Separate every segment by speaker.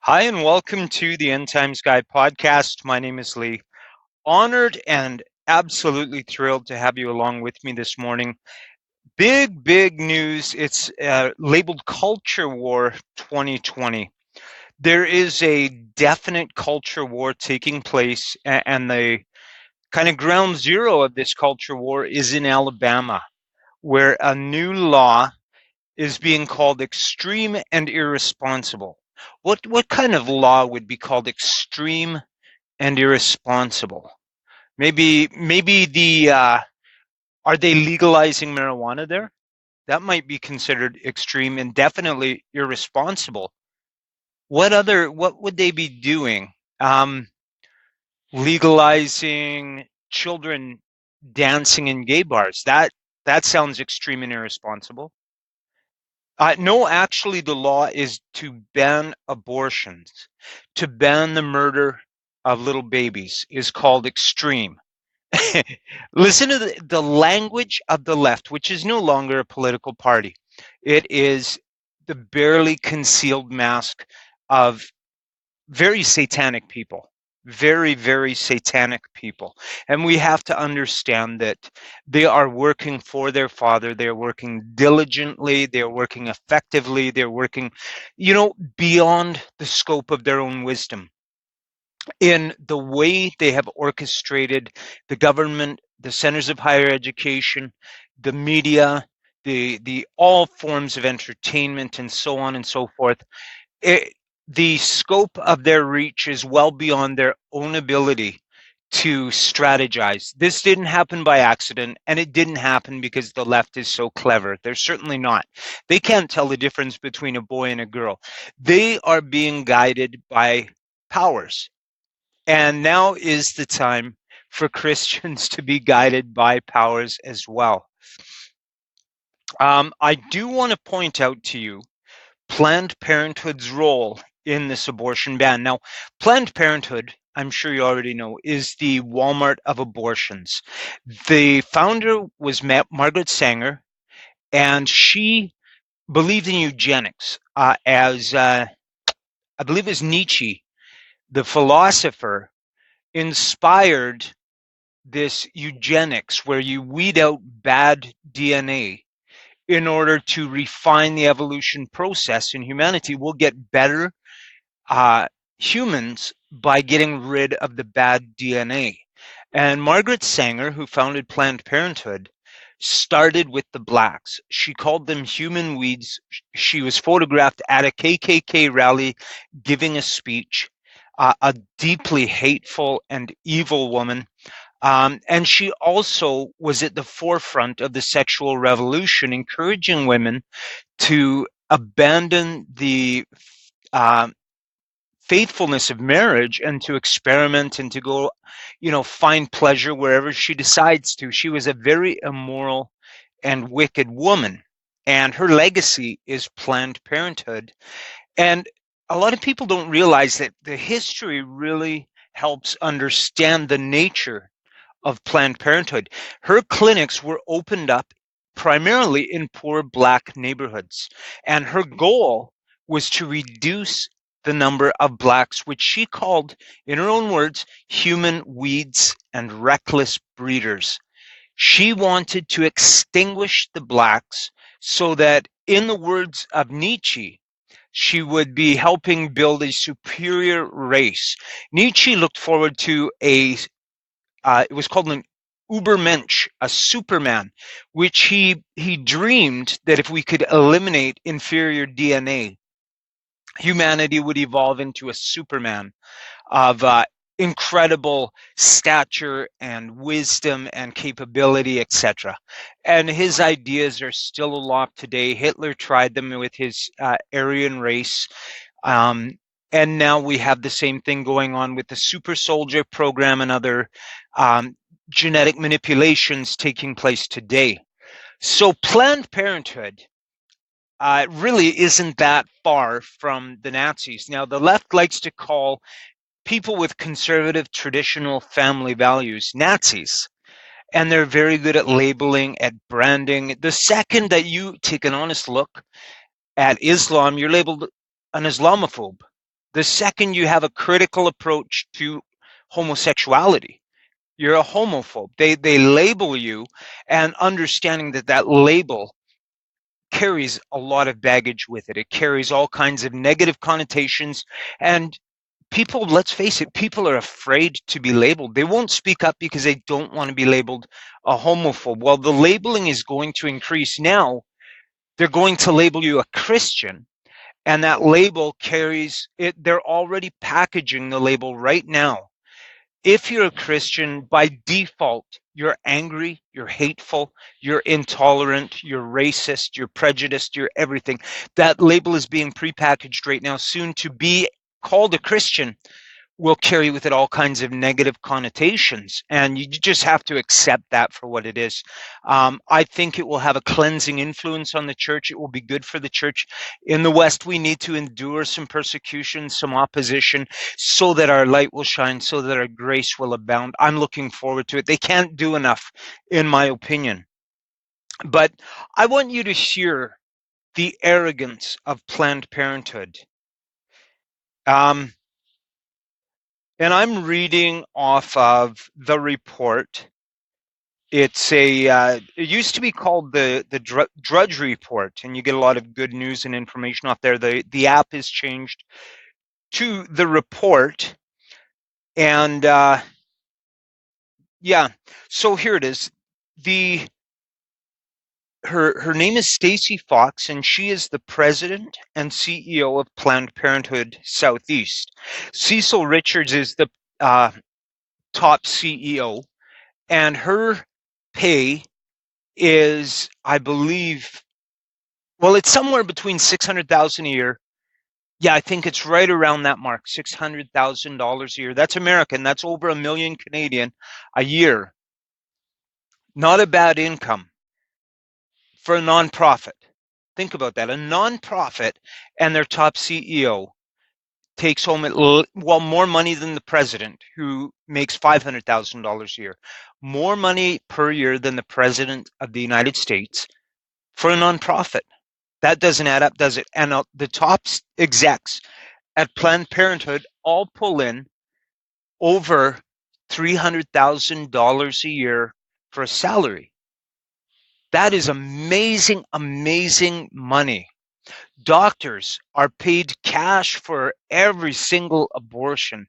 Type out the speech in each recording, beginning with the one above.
Speaker 1: Hi, and welcome to the End Times Guy podcast. My name is Lee. Honored and absolutely thrilled to have you along with me this morning. Big news. It's labeled Culture War 2020. There is a definite culture war taking place, and the kind of ground zero of this culture war is in Alabama, where a new law is being called extreme and irresponsible. What kind of law would be called extreme and irresponsible? Maybe the are they legalizing marijuana there? That might be considered extreme and definitely irresponsible. What would they be doing? Legalizing children dancing in gay bars. That sounds extreme and irresponsible. No, actually, the law is to ban abortions, to ban the murder of little babies is called extreme. Listen to the language of the left, which is no longer a political party. It is the barely concealed mask of very satanic people, very satanic people. And we have to understand that they are working for their father. They're working diligently. They're working effectively. They're working, beyond the scope of their own wisdom in the way they have orchestrated the government, the centers of higher education, the media, the all forms of entertainment, and so on and so forth. The scope of their reach is well beyond their own ability to strategize. This didn't happen by accident, and it didn't happen because the left is so clever. They're certainly not. They can't tell the difference between a boy and a girl. They are being guided by powers. And now is the time for Christians to be guided by powers as well. I do want to point out to you Planned Parenthood's role in this abortion ban. Now, Planned Parenthood, I'm sure you already know, is the Walmart of abortions. The founder was Margaret Sanger, and she believed in eugenics as I believe it was Nietzsche, the philosopher, inspired this eugenics where you weed out bad DNA in order to refine the evolution process in humanity. We'll get better humans by getting rid of the bad DNA. And Margaret Sanger, who founded Planned Parenthood, started with the blacks. She called them human weeds. She was photographed at a KKK rally giving a speech, a deeply hateful and evil woman. And she also was at the forefront of the sexual revolution, encouraging women to abandon the uh, faithfulness of marriage and to experiment and to go, find pleasure wherever she decides to. She was a very immoral and wicked woman, and her legacy is Planned Parenthood. And a lot of people don't realize that the history really helps understand the nature of Planned Parenthood. Her clinics were opened up primarily in poor black neighborhoods, and her goal was to reduce the number of blacks, which she called, in her own words, human weeds and reckless breeders. She wanted to extinguish the blacks so that, in the words of Nietzsche, she would be helping build a superior race. Nietzsche looked forward to it was called an Ubermensch, a Superman, which he dreamed that if we could eliminate inferior DNA, humanity would evolve into a Superman of incredible stature and wisdom and capability, etc. And his ideas are still aloft today. Hitler tried them with his Aryan race. And now we have the same thing going on with the super soldier program and other genetic manipulations taking place today. So Planned Parenthood really isn't that far from the Nazis. Now, the left likes to call people with conservative traditional family values Nazis, and they're very good at labeling, at branding. The second that you take an honest look at Islam, you're labeled an Islamophobe. The second you have a critical approach to homosexuality, you're a homophobe. They label you, and understanding that that label carries a lot of baggage with it. It carries all kinds of negative connotations, and people, let's face it, people are afraid to be labeled. They won't speak up because they don't want to be labeled a homophobe. Well, the labeling is going to increase now. They're going to label you a Christian, and that label carries it. They're already packaging the label right now. If you're a Christian, by default, you're angry, you're hateful, you're intolerant, you're racist, you're prejudiced, you're everything. That label is being prepackaged right now. Soon to be called a Christian will carry with it all kinds of negative connotations, and you just have to accept that for what it is. I think it will have a cleansing influence on the church. It will be good for the church. In the West, we need to endure some persecution, some opposition, so that our light will shine, so that our grace will abound. I'm looking forward to it. They can't do enough, in my opinion. But I want you to hear the arrogance of Planned Parenthood. Um, And I'm reading off of the report. It's it used to be called the Drudge Report, and you get a lot of good news and information off there. The app is changed to the report, and yeah. So here it is. The her name is Stacy Fox, and she is the president and CEO of Planned Parenthood Southeast. Cecil Richards is the top CEO, and her pay is, I believe, well, it's somewhere between 600,000 a year. Yeah, I think it's right around that mark, $600,000 a year. That's American. That's over a million Canadian a year. Not a bad income for a nonprofit. Think about that. A nonprofit and their top CEO takes home well more money than the president, who makes $500,000 a year. More money per year than the president of the United States for a nonprofit. That doesn't add up, does it? And the top execs at Planned Parenthood all pull in over $300,000 a year for a salary. That is amazing, amazing money. Doctors are paid cash for every single abortion.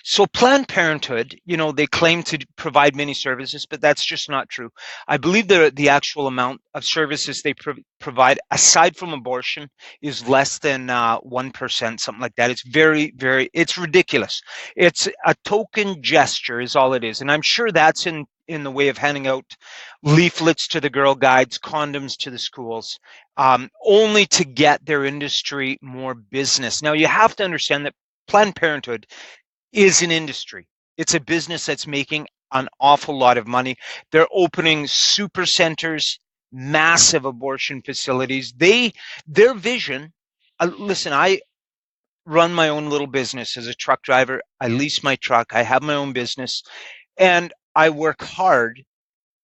Speaker 1: So Planned Parenthood, they claim to provide many services, but that's just not true. I believe the actual amount of services they provide, aside from abortion, is less than 1%, something like that. It's very, very, it's ridiculous. It's a token gesture is all it is. And I'm sure that's in the way of handing out leaflets to the Girl Guides, condoms to the schools, only to get their industry more business. Now, you have to understand that Planned Parenthood is an industry. It's a business that's making an awful lot of money. They're opening super centers, massive abortion facilities. Their vision, listen, I run my own little business as a truck driver. I lease my truck. I have my own business, and I work hard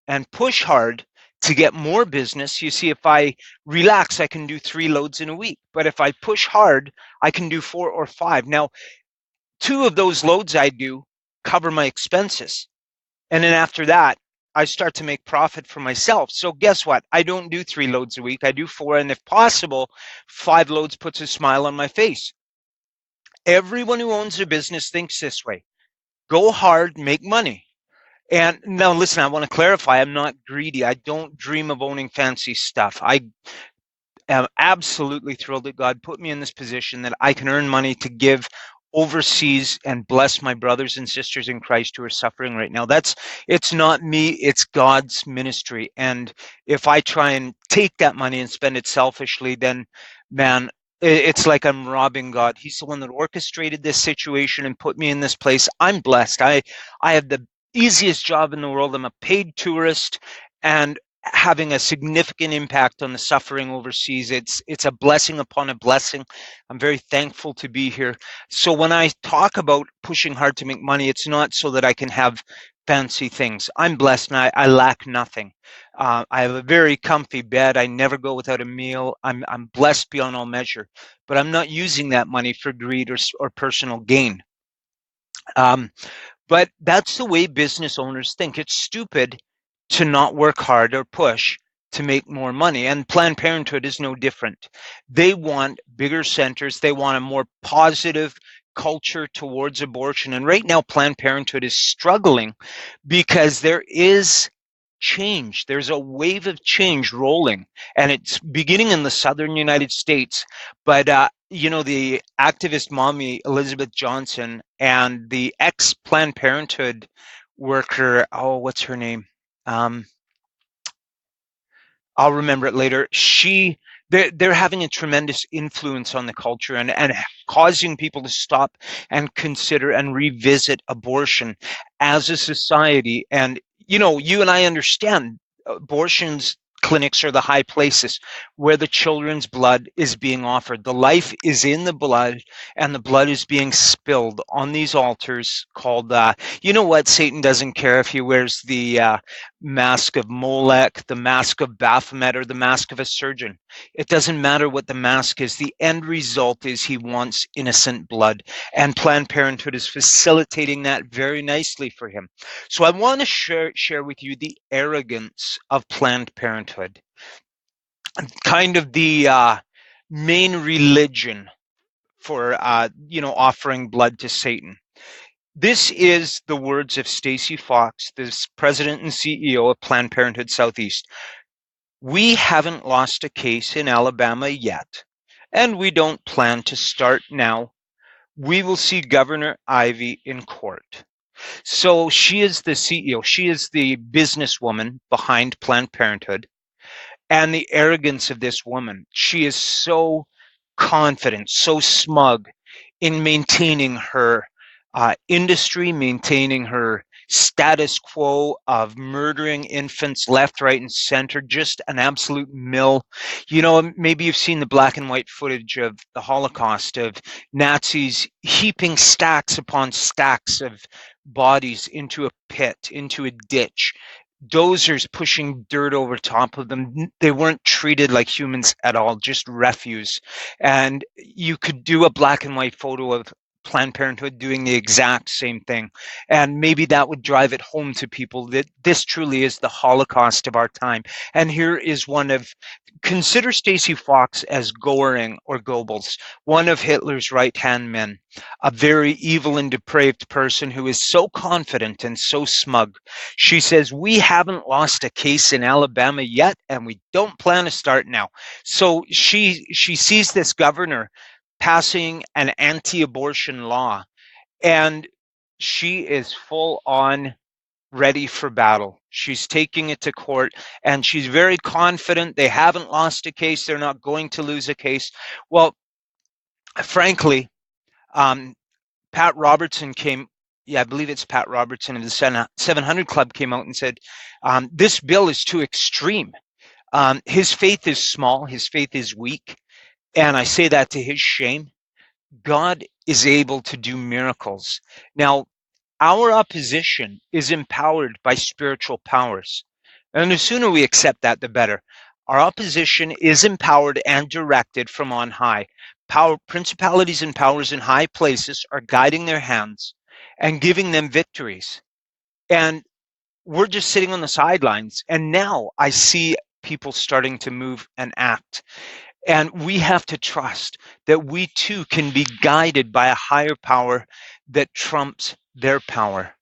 Speaker 1: and push hard to get more business. You see, if I relax, I can do 3 loads in a week. But if I push hard, I can do 4 or 5. Now, 2 of those loads I do cover my expenses. And then after that, I start to make profit for myself. So guess what? I don't do 3 loads a week. I do 4. And if possible, 5 loads puts a smile on my face. Everyone who owns a business thinks this way. Go hard, make money. And now listen, I want to clarify, I'm not greedy. I don't dream of owning fancy stuff. I am absolutely thrilled that God put me in this position that I can earn money to give overseas and bless my brothers and sisters in Christ who are suffering right now. It's not me, it's God's ministry. And if I try and take that money and spend it selfishly, then man, it's like I'm robbing God. He's the one that orchestrated this situation and put me in this place. I'm blessed. I have the easiest job in the world. I'm a paid tourist, and having a significant impact on the suffering overseas. It's a blessing upon a blessing. I'm very thankful to be here. So when I talk about pushing hard to make money, it's not so that I can have fancy things. I'm blessed and I lack nothing. I have a very comfy bed. I never go without a meal. I'm blessed beyond all measure, but I'm not using that money for greed or personal gain. Um, but that's the way business owners think. It's stupid to not work hard or push to make more money. And Planned Parenthood is no different. They want bigger centers, they want a more positive culture towards abortion. And right now, Planned Parenthood is struggling because there is change. There's a wave of change rolling, and it's beginning in the southern United States. But the activist mommy Elizabeth Johnson and the ex Planned Parenthood worker, oh, what's her name? Um, I'll remember it later. They're having a tremendous influence on the culture and causing people to stop and consider and revisit abortion as a society. And you and I understand abortions clinics are the high places where the children's blood is being offered. The life is in the blood, and the blood is being spilled on these altars called, you know what? Satan doesn't care if he wears the mask of Molech, the mask of Baphomet, or the mask of a surgeon. It doesn't matter what the mask is. The end result is he wants innocent blood. And Planned Parenthood is facilitating that very nicely for him. So I want to share with you the arrogance of Planned Parenthood, kind of the main religion for offering blood to Satan. This is the words of Stacy Fox, the president and CEO of Planned Parenthood Southeast. We haven't lost a case in Alabama yet, and we don't plan to start now. We will see Governor Ivey in court. So she is the CEO. She is the businesswoman behind Planned Parenthood. And the arrogance of this woman. She is so confident, so smug in maintaining her industry, maintaining her status quo of murdering infants left, right, and center, just an absolute mill. Maybe you've seen the black and white footage of the Holocaust, of Nazis heaping stacks upon stacks of bodies into a pit, into a ditch, dozers pushing dirt over top of them. They weren't treated like humans at all, just refuse. And you could do a black and white photo of Planned Parenthood doing the exact same thing. And maybe that would drive it home to people that this truly is the Holocaust of our time. And here is consider Stacy Fox as Goring or Goebbels, one of Hitler's right-hand men, a very evil and depraved person who is so confident and so smug. She says, we haven't lost a case in Alabama yet, and we don't plan to start now. So she sees this governor passing an anti-abortion law, and she is full on ready for battle. She's taking it to court, and she's very confident they haven't lost a case. They're not going to lose a case. Well, frankly, Pat Robertson I believe it's Pat Robertson of the 700 Club came out and said, this bill is too extreme. His faith is small. His faith is weak. And I say that to his shame. God is able to do miracles. Now, our opposition is empowered by spiritual powers. And the sooner we accept that, the better. Our opposition is empowered and directed from on high. Principalities and powers in high places are guiding their hands and giving them victories. And we're just sitting on the sidelines. And now I see people starting to move and act. And we have to trust that we too can be guided by a higher power that trumps their power.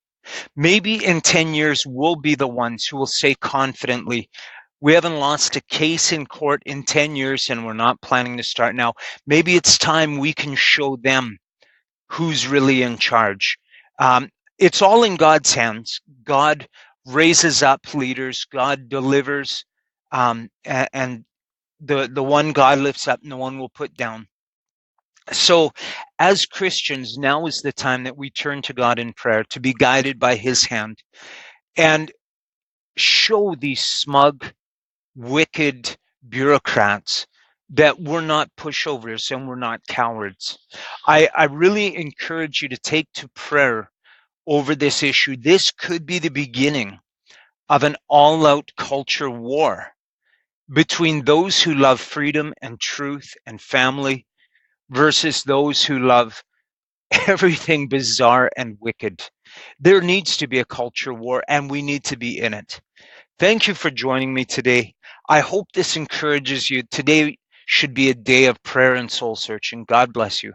Speaker 1: Maybe in 10 years, we'll be the ones who will say confidently, we haven't lost a case in court in 10 years and we're not planning to start now. Maybe it's time we can show them who's really in charge. It's all in God's hands. God raises up leaders. God delivers, and the one God lifts up, no one will put down. So as Christians, now is the time that we turn to God in prayer to be guided by his hand and show these smug, wicked bureaucrats that we're not pushovers and we're not cowards. I really encourage you to take to prayer over this issue. This could be the beginning of an all-out culture war between those who love freedom and truth and family versus those who love everything bizarre and wicked. There needs to be a culture war, and we need to be in it. Thank you for joining me today. I hope this encourages you. Today should be a day of prayer and soul searching. God bless you.